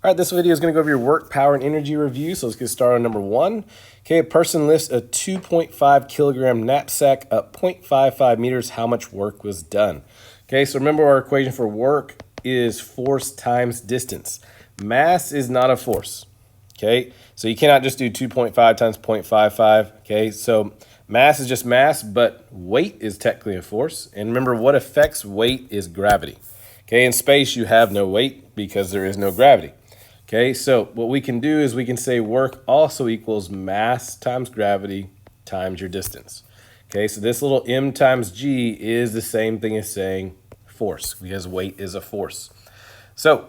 All right, this video is going to go over your work, power, and energy review. So let's get started on number one. Okay, a person lifts a 2.5 kilogram knapsack up 0.55 meters. How much work was done? Okay, so remember our equation for work is force times distance. Mass is not a force. Okay, so you cannot just do 2.5 times 0.55. Okay, so mass is just mass, but weight is technically a force. And remember, what affects weight is gravity. Okay, in space, you have no weight because there is no gravity. Okay, so what we can do is we can say work also equals mass times gravity times your distance. Okay, so this little m times g is the same thing as saying force because weight is a force. So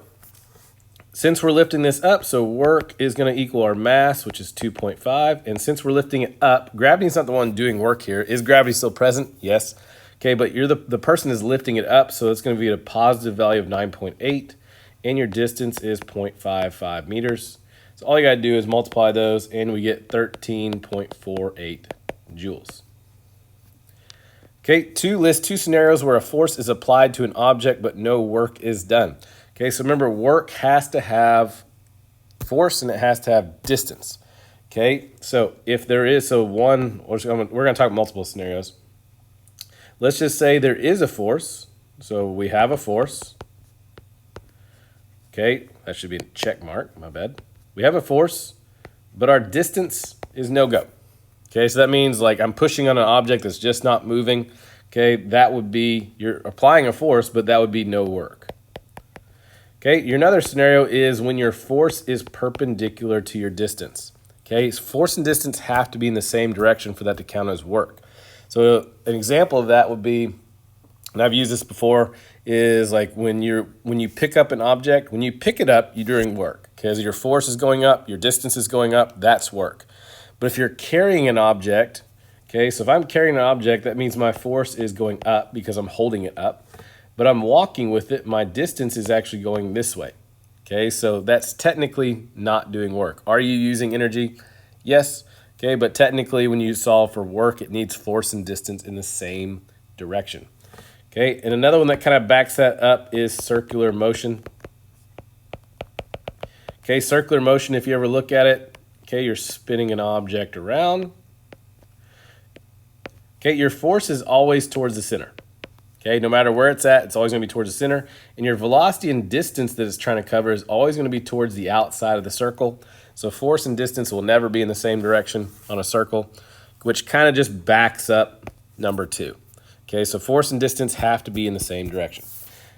since we're lifting this up, so work is going to equal our mass, which is 2.5. And since we're lifting it up, gravity is not the one doing work here. Is gravity still present? Yes. Okay, but you're the person is lifting it up, so it's going to be at a positive value of 9.8. And your distance is 0.55 meters. So all you got to do is multiply those, and we get 13.48 joules. Okay, list two scenarios where a force is applied to an object but no work is done. Okay, so remember, work has to have force and it has to have distance. Okay, so if there is, we're going to talk multiple scenarios. Let's just say there is a force. So we have a force. Okay, that should be a check mark, my bad. We have a force, but our distance is no go. Okay, so that means like I'm pushing on an object that's just not moving. Okay, that would be, you're applying a force, but that would be no work. Okay, your another scenario is when your force is perpendicular to your distance. Okay, force and distance have to be in the same direction for that to count as work. So an example of that would be, and I've used this before, is like when you pick up an object, when you pick it up, you're doing work. Because your force is going up, your distance is going up, that's work. But if you're carrying an object, okay, so if I'm carrying an object, that means my force is going up because I'm holding it up. But I'm walking with it, my distance is actually going this way. Okay, so that's technically not doing work. Are you using energy? Yes. Okay, but technically when you solve for work, it needs force and distance in the same direction. Okay, and another one that kind of backs that up is circular motion. Okay, circular motion, if you ever look at it, okay, you're spinning an object around. Okay, your force is always towards the center. Okay, no matter where it's at, it's always going to be towards the center. And your velocity and distance that it's trying to cover is always going to be towards the outside of the circle. So force and distance will never be in the same direction on a circle, which kind of just backs up number two. Okay, so force and distance have to be in the same direction.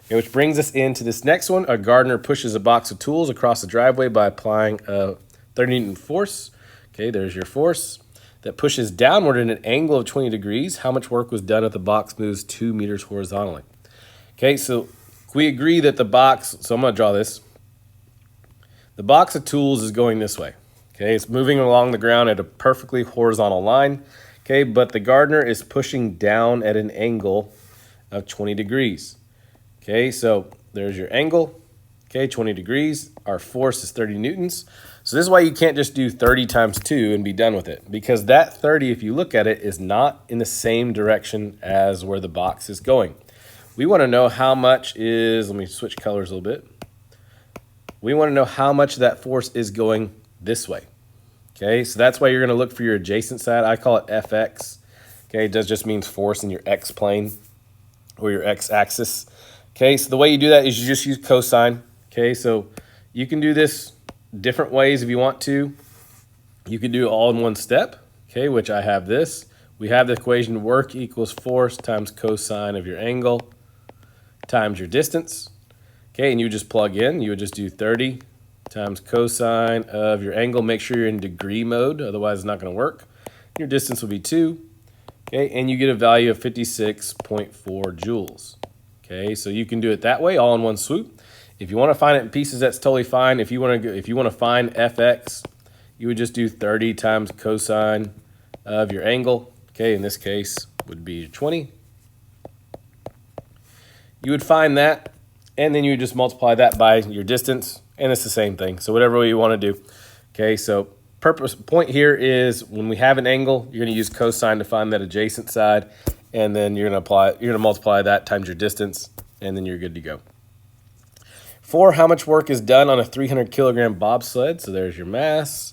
Okay, which brings us into this next one. A gardener pushes a box of tools across the driveway by applying a 30-Newton force. Okay, there's your force. That pushes downward at an angle of 20 degrees. How much work was done if the box moves 2 meters horizontally? Okay, so we agree that the box, so I'm going to draw this. The box of tools is going this way. Okay, it's moving along the ground at a perfectly horizontal line. Okay, but the gardener is pushing down at an angle of 20 degrees. Okay, so there's your angle. Okay, 20 degrees. Our force is 30 newtons. So this is why you can't just do 30 times 2 and be done with it. Because that 30, if you look at it, is not in the same direction as where the box is going. We want to know how much is, let me switch colors a little bit. We want to know how much that force is going this way. Okay, so that's why you're going to look for your adjacent side. I call it FX. Okay, it just means force in your X plane or your X axis. Okay, so the way you do that is you just use cosine. Okay, so you can do this different ways if you want to. You can do it all in one step. Okay, which I have this. We have the equation work equals force times cosine of your angle times your distance. Okay, and you just plug in. You would just do 30 times cosine of your angle. Make sure you're in degree mode, otherwise it's not going to work. Your distance will be 2. Okay, and you get a value of 56.4 joules. Okay, so you can do it that way, all in one swoop. If you want to find it in pieces, that's totally fine. If you want to find fx, you would just do 30 times cosine of your angle. Okay, in this case would be 20. You would find that, and then you would just multiply that by your distance, and it's the same thing. So whatever way you want to do. Okay, so point here is when we have an angle, you're going to use cosine to find that adjacent side, and then you're going to multiply that times your distance, and then you're good to go. 4, how much work is done on a 300 kilogram bobsled? So there's your mass.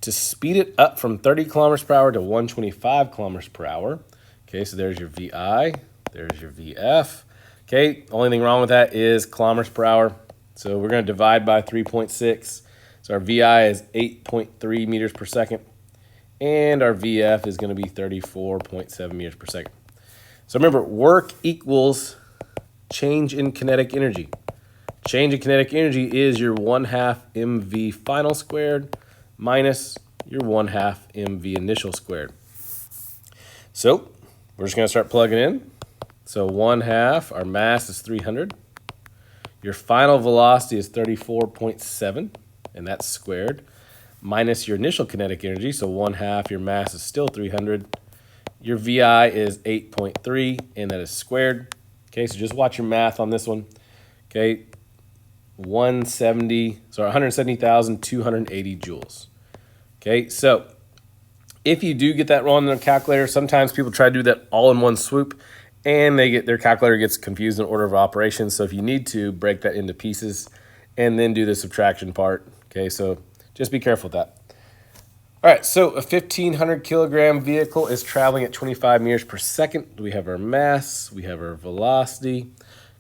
To speed it up from 30 kilometers per hour to 125 kilometers per hour. Okay, so there's your VI, there's your VF. Okay, only thing wrong with that is kilometers per hour. So we're going to divide by 3.6. So our VI is 8.3 meters per second. And our VF is going to be 34.7 meters per second. So remember, work equals change in kinetic energy. Change in kinetic energy is your 1/2 mv final squared minus your 1/2 mv initial squared. So we're just going to start plugging in. So 1/2, our mass is 300. Your final velocity is 34.7, and that's squared, minus your initial kinetic energy. So 1/2, your mass is still 300. Your VI is 8.3, and that is squared. Okay, so just watch your math on this one. Okay, 170,280 joules. Okay, so if you do get that wrong in the calculator, sometimes people try to do that all in one swoop, and their calculator gets confused in order of operations. So if you need to, break that into pieces and then do the subtraction part. Okay, so just be careful with that. All right, so a 1,500 kilogram vehicle is traveling at 25 meters per second. We have our mass, we have our velocity.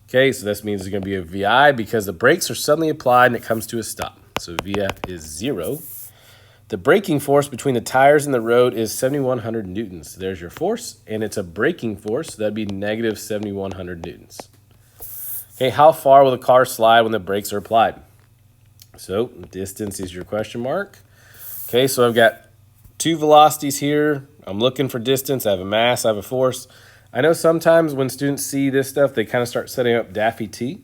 Okay, so this means it's going to be a VI because the brakes are suddenly applied and it comes to a stop. So VF is 0. The braking force between the tires and the road is 7,100 newtons. There's your force, and it's a braking force, so that'd be negative 7,100 newtons. Okay, how far will the car slide when the brakes are applied? So distance is your question mark. Okay, so I've got 2 velocities here. I'm looking for distance. I have a mass, I have a force. I know sometimes when students see this stuff, they kind of start setting up Daffy T.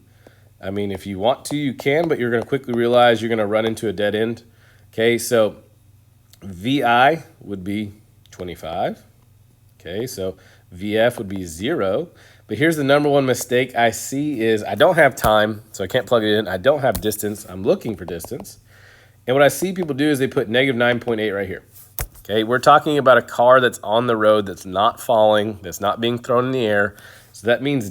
I mean, if you want to, you can, but you're going to quickly realize you're going to run into a dead end. Okay, so VI would be 25. Okay, so VF would be 0. But here's the number one mistake I see is I don't have time, so I can't plug it in. I don't have distance. I'm looking for distance. And what I see people do is they put negative 9.8 right here. Okay, we're talking about a car that's on the road, that's not falling, that's not being thrown in the air. So that means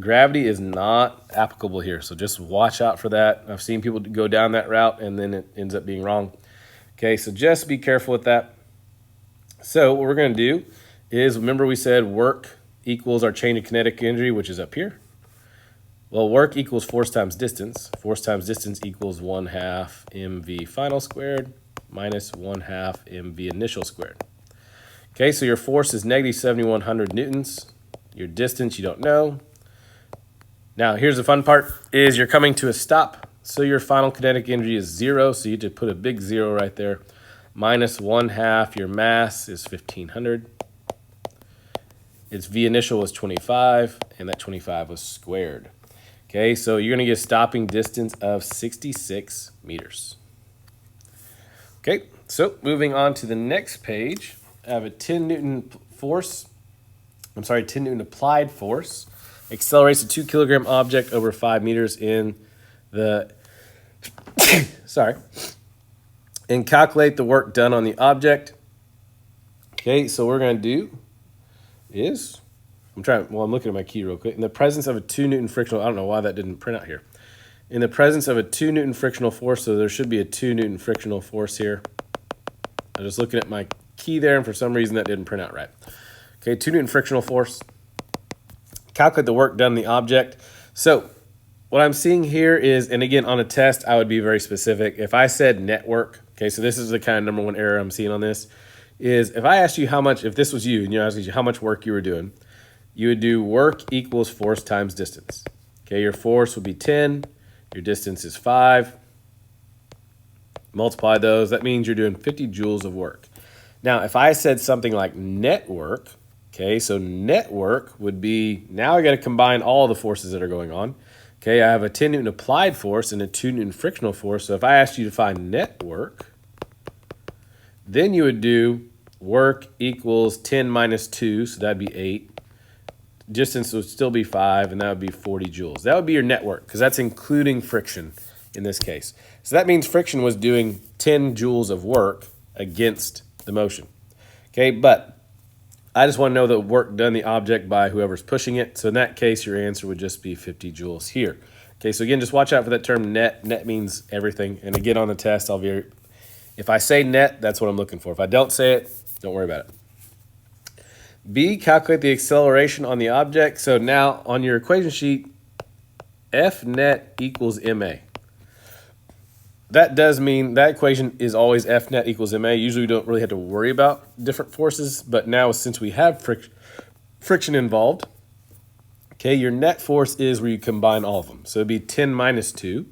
gravity is not applicable here. So just watch out for that. I've seen people go down that route and then it ends up being wrong. Okay, so just be careful with that. So what we're going to do is, remember we said work equals our change in kinetic energy, which is up here. Well, work equals force times distance. Force times distance equals 1/2 mv final squared minus 1/2 mv initial squared. Okay, so your force is negative 7,100 newtons. Your distance you don't know. Now, here's the fun part, is you're coming to a stop. So your final kinetic energy is 0, so you have to put a big 0 right there. Minus 1/2, your mass is 1,500. Its V initial was 25, and that 25 was squared. Okay, so you're going to get a stopping distance of 66 meters. Okay, so moving on to the next page, I have a 10 Newton applied force. Accelerates a 2 kilogram object over 5 meters in the, and calculate the work done on the object. Okay, so what we're going to do is, I'm looking at my key real quick. In the presence of a 2 Newton frictional, I don't know why that didn't print out here. In the presence of a 2 Newton frictional force, so there should be a 2 Newton frictional force here. I'm just looking at my key there, and for some reason that didn't print out right. Okay, 2 Newton frictional force. Calculate the work done on the object. So what I'm seeing here is, and again, on a test, I would be very specific. If I said net work, okay, so this is the kind of number one error I'm seeing on this, is if I asked you how much, if this was you, and you asked you how much work you were doing, you would do work equals force times distance. Okay, your force would be 10, your distance is 5. Multiply those, that means you're doing 50 joules of work. Now, if I said something like net work, okay, so net work would be, now I got to combine all the forces that are going on. Okay, I have a 10 Newton applied force and a 2 Newton frictional force. So if I asked you to find net work, then you would do work equals 10 minus 2, so that'd be 8. Distance would still be 5, and that would be 40 joules. That would be your net work, because that's including friction in this case. So that means friction was doing 10 joules of work against the motion. Okay, but I just want to know the work done the object by whoever's pushing it. So in that case, your answer would just be 50 joules here. Okay, so again, just watch out for that term net. Net means everything. And again, on the test, if I say net, that's what I'm looking for. If I don't say it, don't worry about it. B, calculate the acceleration on the object. So now on your equation sheet, F net equals ma. That does mean that equation is always F net equals ma. Usually we don't really have to worry about different forces, but now since we have friction involved, okay, your net force is where you combine all of them. So it'd be 10 minus 2.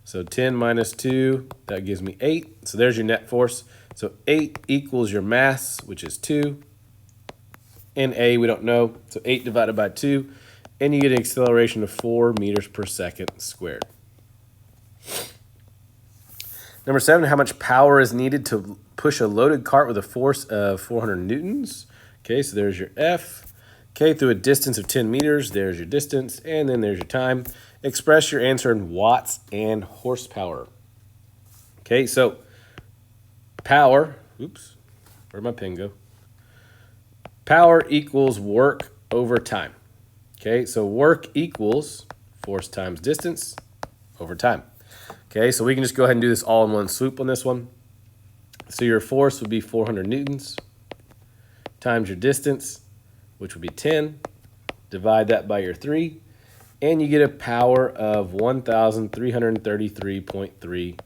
So 10 minus 2, that gives me 8. So there's your net force. So 8 equals your mass, which is 2. And A, we don't know. So 8 divided by 2. And you get an acceleration of 4 meters per second squared. Number 7, how much power is needed to push a loaded cart with a force of 400 newtons? Okay, so there's your F. Okay, through a distance of 10 meters, there's your distance, and then there's your time. Express your answer in watts and horsepower. Okay, so power, oops, where'd my pen go? Power equals work over time. Okay, so work equals force times distance over time. Okay, so we can just go ahead and do this all in one swoop on this one. So your force would be 400 newtons times your distance, which would be 10. Divide that by your 3, and you get a power of 1,333.3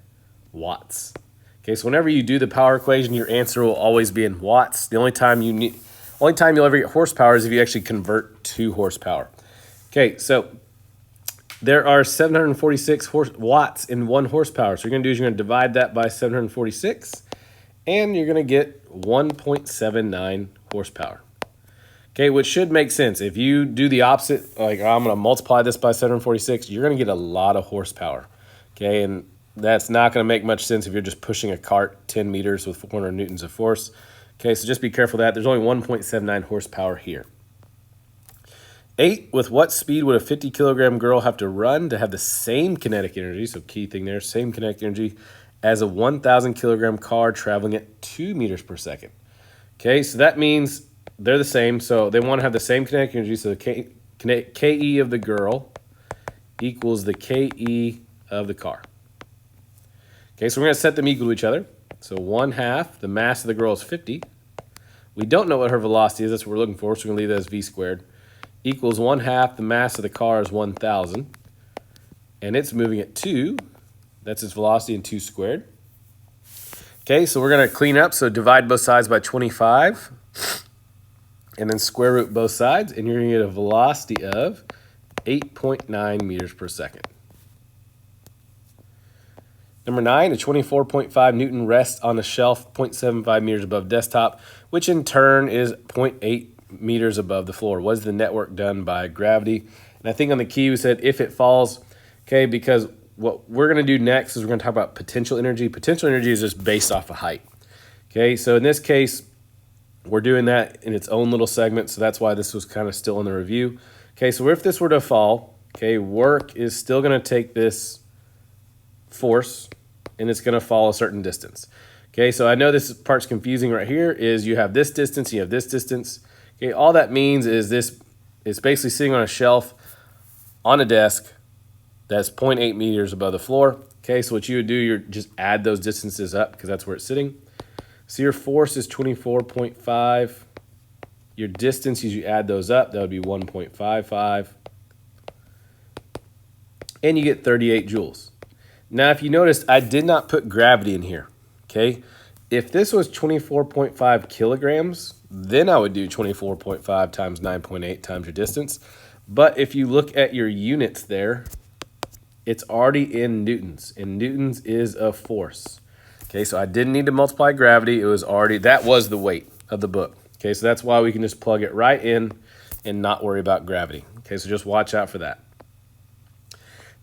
watts. Okay, so whenever you do the power equation, your answer will always be in watts. The only time you'll ever get horsepower is if you actually convert to horsepower. Okay, so there are 746 watts in 1 horsepower. So you're going to do is you're going to divide that by 746, and you're going to get 1.79 horsepower. Okay, which should make sense. If you do the opposite, like I'm going to multiply this by 746, you're going to get a lot of horsepower. Okay, and that's not going to make much sense if you're just pushing a cart 10 meters with 400 newtons of force. Okay, so just be careful of that. There's only 1.79 horsepower here. 8, with what speed would a 50 kilogram girl have to run to have the same kinetic energy, so key thing there, same kinetic energy, as a 1,000 kilogram car traveling at 2 meters per second? Okay, so that means they're the same, so they want to have the same kinetic energy, so the KE of the girl equals the KE of the car. Okay, so we're going to set them equal to each other. So 1/2, the mass of the girl is 50. We don't know what her velocity is, that's what we're looking for, so we're going to leave that as v squared. Equals 1/2, the mass of the car is 1,000. And it's moving at 2. That's its velocity in 2 squared. Okay, so we're going to clean up, so divide both sides by 25. And then square root both sides, and you're going to get a velocity of 8.9 meters per second. Number 9, a 24.5 Newton rests on a shelf 0.75 meters above desktop, which in turn is 0.8 meters above the floor. What is the network done by gravity? And I think on the key we said if it falls, okay, because what we're going to do next is we're going to talk about potential energy. Potential energy is just based off of height. Okay, so in this case, we're doing that in its own little segment, so that's why this was kind of still in the review. Okay, so if this were to fall, okay, work is still going to take this force, and it's going to fall a certain distance. Okay, so I know this part's confusing right here, is you have this distance, you have this distance. Okay, all that means is this is basically sitting on a shelf on a desk that's 0.8 meters above the floor. Okay, so what you would do, you just add those distances up because that's where it's sitting. So your force is 24.5. Your distance, as you add those up, that would be 1.55. And you get 38 joules. Now, if you noticed, I did not put gravity in here, okay? If this was 24.5 kilograms, then I would do 24.5 times 9.8 times your distance. But if you look at your units there, it's already in newtons, and newtons is a force. Okay, so I didn't need to multiply gravity. It was already, that was the weight of the book. Okay, so that's why we can just plug it right in and not worry about gravity. Okay, so just watch out for that.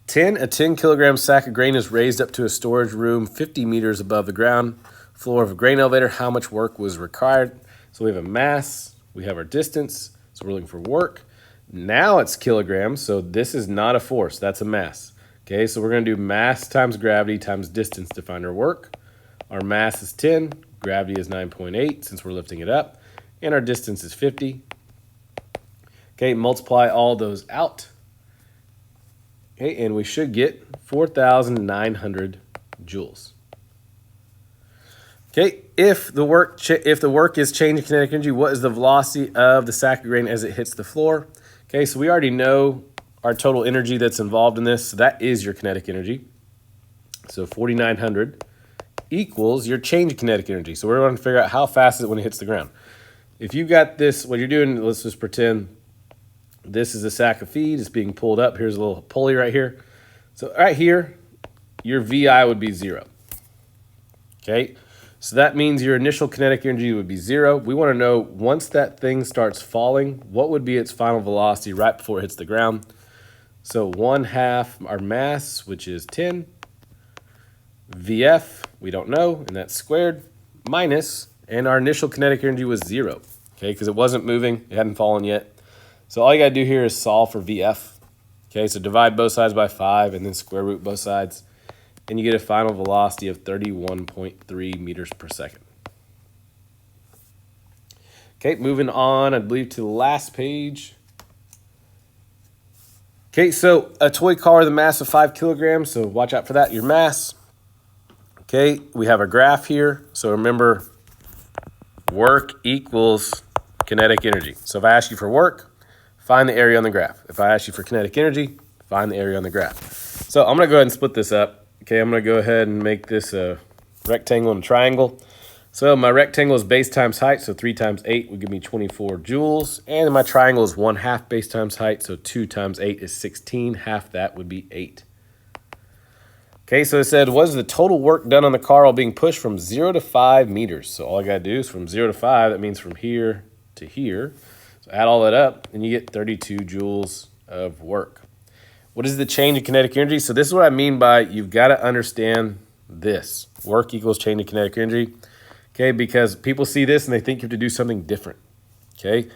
10, a 10 kilogram sack of grain is raised up to a storage room 50 meters above the ground floor of a grain elevator. How much work was required? So we have a mass, we have our distance, so we're looking for work. Now it's kilograms, so this is not a force, that's a mass. Okay, so we're going to do mass times gravity times distance to find our work. Our mass is 10, gravity is 9.8 since we're lifting it up, and our distance is 50. Okay, multiply all those out. Okay, and we should get 4,900 joules. Okay, if the work is changing kinetic energy, what is the velocity of the sack of grain as it hits the floor? Okay, so we already know our total energy that's involved in this. So that is your kinetic energy. So 4,900 equals your change in kinetic energy. So we're going to figure out how fast is it when it hits the ground. If you got this, what you're doing, let's just pretend this is a sack of feed. It's being pulled up. Here's a little pulley right here. So right here, your VI would be 0. Okay, so that means your initial kinetic energy would be 0. We want to know, once that thing starts falling, what would be its final velocity right before it hits the ground? So 1/2 our mass, which is 10. VF, we don't know, and that's squared, minus, and our initial kinetic energy was 0, okay, because it wasn't moving, it hadn't fallen yet. So all you got to do here is solve for VF. Okay, so divide both sides by 5 and then square root both sides, and you get a final velocity of 31.3 meters per second. Okay, moving on, I believe, to the last page. Okay, so a toy car with a mass of 5 kilograms, so watch out for that, your mass. Okay, we have a graph here, so remember, work equals kinetic energy. So if I ask you for work, find the area on the graph. If I ask you for kinetic energy, find the area on the graph. So I'm going to go ahead and split this up. Okay, I'm going to go ahead and make this a rectangle and a triangle. So my rectangle is base times height, so 3 times 8 would give me 24 joules. And my triangle is 1/2 base times height, so 2 times 8 is 16. Half that would be 8. Okay, so it said, what is the total work done on the car while being pushed from 0 to 5 meters? So all I got to do is from 0 to 5, that means from here to here. So add all that up, and you get 32 joules of work. What is the change in kinetic energy? So this is what I mean by you've got to understand this. Work equals change in kinetic energy. Okay, because people see this and they think you have to do something different. Okay,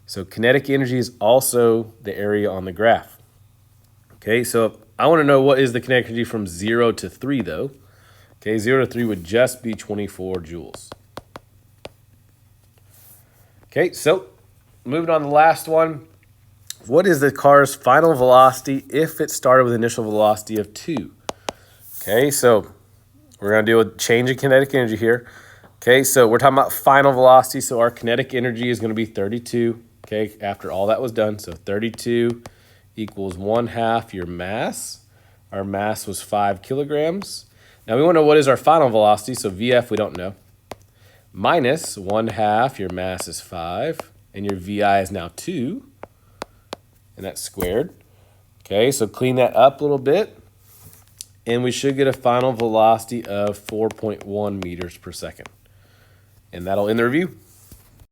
so kinetic energy is also the area on the graph. Okay, so I want to know what is the kinetic energy from 0 to 3, though. Okay, 0 to 3 would just be 24 joules. Okay, so moving on to the last one. What is the car's final velocity if it started with initial velocity of 2? Okay, so we're going to deal with change in kinetic energy here. Okay, so we're talking about final velocity, so our kinetic energy is going to be 32, okay, after all that was done. So 32 equals 1/2 your mass. Our mass was 5 kilograms. Now we want to know what is our final velocity, so VF we don't know. Minus 1/2, your mass is 5, and your VI is now 2, and that's squared. Okay, so clean that up a little bit, and we should get a final velocity of 4.1 meters per second. And that'll end the review.